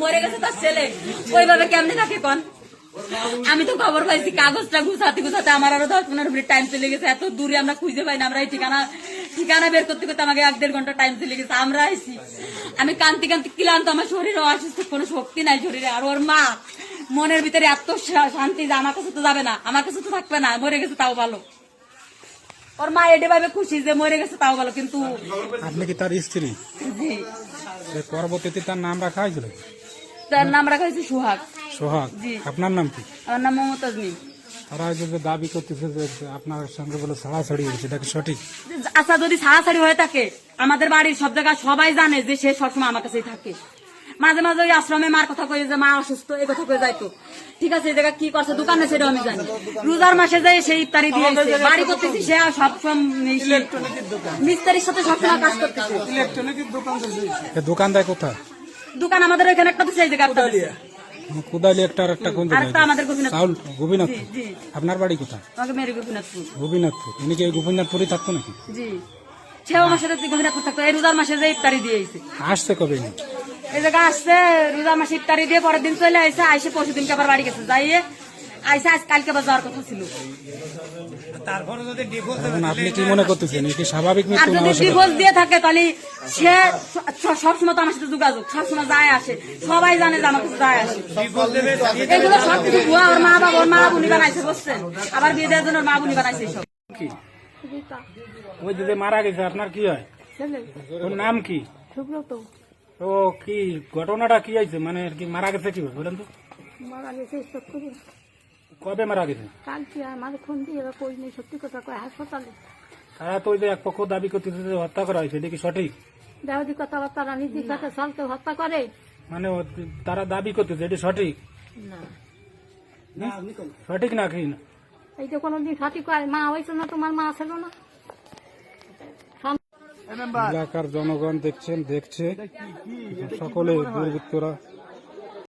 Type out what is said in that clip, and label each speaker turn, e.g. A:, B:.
A: মরে গেছে তার ছেলে, ওইভাবে কেমনে থাকে কন? আমি তো খবর পাইছি কাগজটা গুছাতে গুছাতে আমার আরো 10-15 মিনিট টাইম চলে গেছে। এত দূরে আমরা খুঁজে পাই না, আমরা এই ঠিকানা বের করতে করতে আমাকে 1-1.5 ঘন্টা টাইম চলে গেছে। আমরা আইছি, আমি কান্তি কান্তি ক্লান্ত, আমার শরীরে অসুস্থ, কোনো শক্তি নাই শরীরে। আর ওর মা মনের ভিতরে এত শান্তি যে আমার কাছে তো যাবে না, আমার কাছে তো থাকবে না, মরে গেছে তাও ভালো। ওর মা এডে ভাবে খুশি যে মরে গেছে তাও ভালো। কিন্তু
B: আপনি কি তার স্ত্রী?
A: জি।
B: পরবর্তীতে তার নাম রাখা হয়েছিল?
A: তার নাম রাখা হয়েছে সোহাগ।
B: সোহাগ।
A: জি।
B: আপনার নাম কি?
A: আমার নাম মমতাজ মিম।
B: তারা যে দাবি করতেছে যে আপনার সঙ্গে বলে ছাড়াছাড়ি হয়েছে, এটা কি সঠিক?
A: আচ্ছা, যদি ছাড়াছাড়ি হয়ে থাকে, আমাদের বাড়ির সব জায়গায় সবাই জানে যে সে সবসময় আমার কাছেই থাকে। মাঝে মাঝে ওই আশ্রমে মার কথা কয়ে যে মা অসুস্থ, এই কথা কয়ে যাইতো। ঠিক আছে, এই জায়গা কি করছে দোকানে সেটাও আমি জানি। রোজার মাসে যাই সেই ইফতারি দিয়েছে, বাড়ি করতেছি সে সবসময় মিস্ত্রির সাথে সবসময় কাজ করতেছে।
B: দোকান দেয় কোথায়?
A: দোকান আমাদের এখানে একটা তো সেই জায়গা
B: কোদালি একটা আর একটা কোন জায়গায়?
A: আমাদের
B: গোপীনাথপুর।
A: জি।
B: আপনার বাড়ি কোথায়?
A: আমাকে মেরে গোপীনাথপুর।
B: গোপীনাথপুর। ইনি কি গোপীনাথপুরে থাকতো নাকি?
A: জি, সেও আমার সাথে গোপীনাথপুর থাকতো। এই রোজার মাসে যে ইফতারি দিয়েছে।
B: আসছে কবে?
A: এই জায়গা আসছে রোজার মাসে ইফতারি দিয়ে পরের দিন চলে আসছে, আইসে পরশু দিনকে আবার বাড়ি গেছে, যাইয়ে আইসে আজ কালকে আবার যাওয়ার কথা ছিল।
B: এখন আপনি কি মনে করতেছেন কি স্বাভাবিক
A: আর
B: মৃত্যু?
A: যদি ডিভোর্স দিয়ে থাকে তাহলে সে সবসময় তো আমার সাথে যোগাযোগ, সবসময় যায় আসে, সবাই জানে যে আমার কাছে যায় আসে। এগুলো সবকিছু ভুয়া। ওর মা বুনি বানাইছে, বুঝছেন? আবার বিয়ে দেওয়ার জন্য ওর মা বুনি বানাইছে সব।
B: ওই দিদি মারা গেছে, আপনার কি হয়? ওর নাম কি? ও কি ঘটনাটা কি হয়েছে, মানে কি মারা গেছে কিভাবে বলেন তো?
C: মারা গেছে
B: কবে মারা গেছে?
C: কালকে আমার ফোন দিয়ে কই নেই, সত্যি কথা কয় হাসপাতালে।
B: তারা তো ওই যে এক পক্ষ দাবি করতেছে যে হত্যা করা হয়েছে, এটা কি সঠিক?
C: দেহদি কথাবার্তা নিজের সাথে চলতে হত্যা করে,
B: মানে তারা দাবি করতেছে, এটা সঠিক? সঠিক না কি?
C: এইটা কোনোদিন সঠিক হয়? মা হয়েছে না, তোমার মা ছিল না?
B: এলাকার জনগণ দেখছে সকলে দুর্বৃত্তরা